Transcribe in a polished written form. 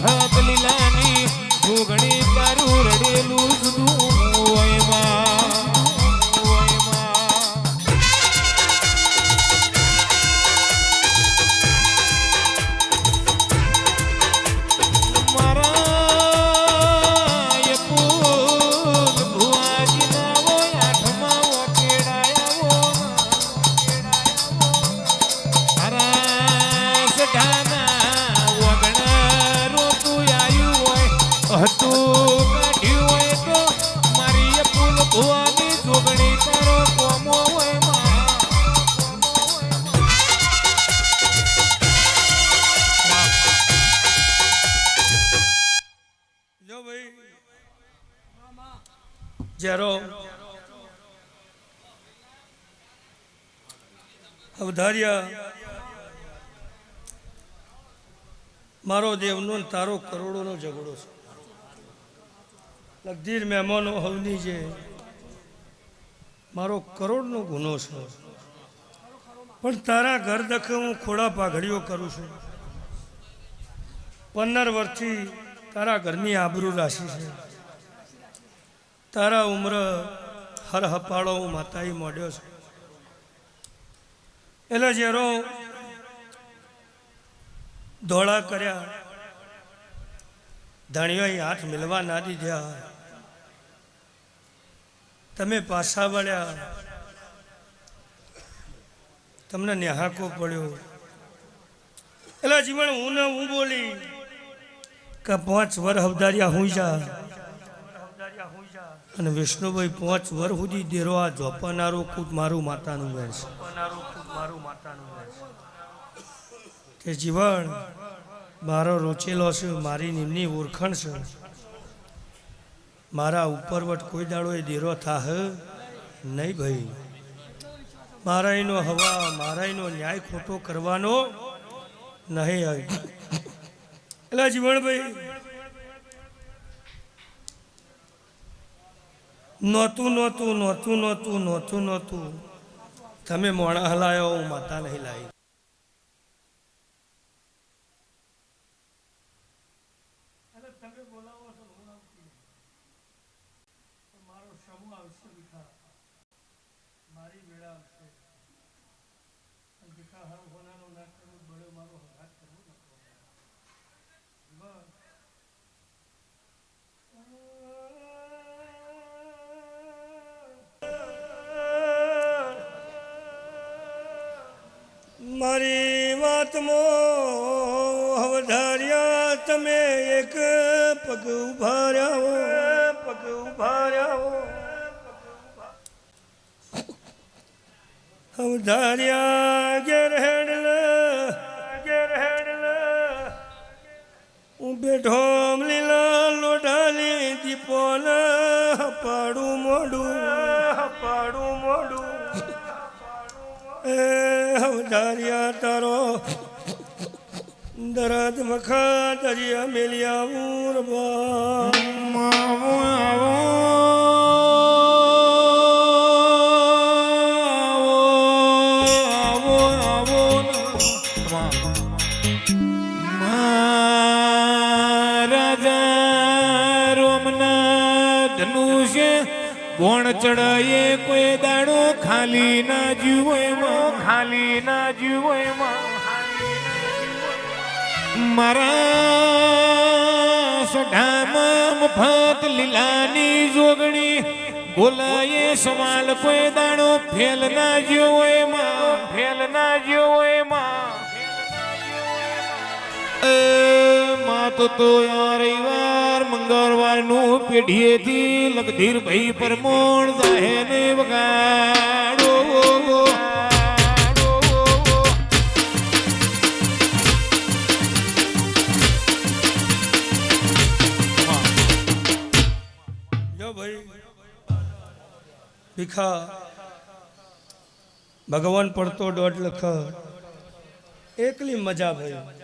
મફત લીલાની જોગણી તારું રડેલું જુદું ઓયમાં હતું કાઢ્યું હોય તો મારી પુલ ભુવાની જોગણી તારો કોમો હોય જો ભાઈ જ્યારે અવધાર્યા મારો દેવનો તારો કરોડોનો ઝઘડો છે. લગધીર મહેમાનો હવની જે મારો કરોડનો ગુનો છે, પણ તારા ઘર દખે હું ખોડા પાઘડીઓ કરું છું. 15 વર્ષથી તારા ઘરની આબરૂ રાશિ છે. તારા ઉમર હર હપાળો હું માતાઈ મોડ્યો છું. એટલે જેરો ધોળા કર્યા ધણીઓએ હાથ મિલવા ના દીધા, તમે પાછા વળ્યા, તમને ન્યાહાકો પડ્યો. એટલે જીવન હું ને હું બોલી કે 5 વર હવદારિયા હું જા અને વિષ્ણુભાઈ 5 વર સુધી દેરો આ જોપનારું ખુદ મારું માતાનું વેશ કે જીવન મારો રોચેલો છે, મારી નિમની ઓળખાણ છે. મારા ઉપરવટ કોઈ દાડો એ દેરો થાહ નહીં ભાઈ. મારા એનો હવા મારા એનો ન્યાય ખોટો કરવાનો નહીં આવી. એટલે જીવણભાઈ નહોતું તમે મોણા હલાયો, હું માતા નહીં લાવી. મારી વેળા આવશે ભીખા હમ હોનાનું ના કરવું બળ્યો મારો હગાત કરવું ન મારી વાતમાં હવધાર્યા તમે એક પગ ઉભા રહ્યા હવધાર્યા ઘેર હેડલ હું બેઠો લીલા લોઢાલી દીપોલ પાડું મોડું એ હવધાર્યા તારો દરદ મખા દરિયા મેલિયા કોણ ચડાયે કોઈ દાડો ખાલી ના જીવો મારા સઢામાં મફત લીલાની જોગણી બોલાયે સવાલ કોઈ દાડો ફેલ ના જીવો તો રવિવાર મંગળવાર નું પેઢીએથી લગધીર ભાઈ પરમોણ જાહે ને વગાડો. જો ભાઈ ભીખા ભગવાન પડતો 1.5 લાખ એકલી મજા ભાઈ.